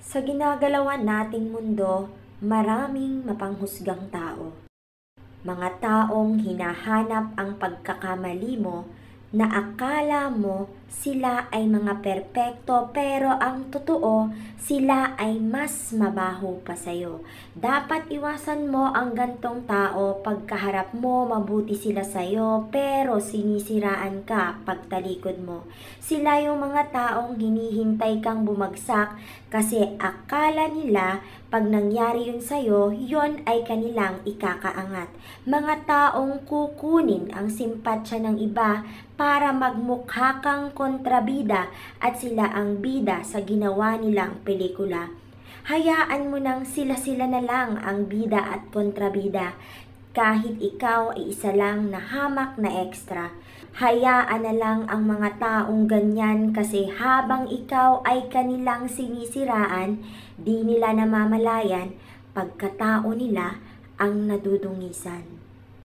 Sa ginagalawan nating mundo, maraming mapanghusgang tao. Mga taong hinahanap ang pagkakamali mo na akala mo sila ay mga perpekto pero ang totoo sila ay mas mabaho pa sa'yo. Dapat iwasan mo ang gantong tao pagkaharap mo mabuti sila sa'yo pero sinisiraan ka pagtalikod mo. Sila yung mga taong hinihintay kang bumagsak kasi akala nila pag nangyari yun sa'yo, yun ay kanilang ikakaangat. Mga taong kukunin ang simpatsya ng iba para magmukha kang kontrabida at sila ang bida sa ginawa nilang pelikula. Hayaan mo nang sila-sila na lang ang bida at kontrabida kahit ikaw ay isa lang na hamak na extra. Hayaan na lang ang mga taong ganyan kasi habang ikaw ay kanilang sinisiraan, di nila namamalayan pagkatao nila ang nadudungisan.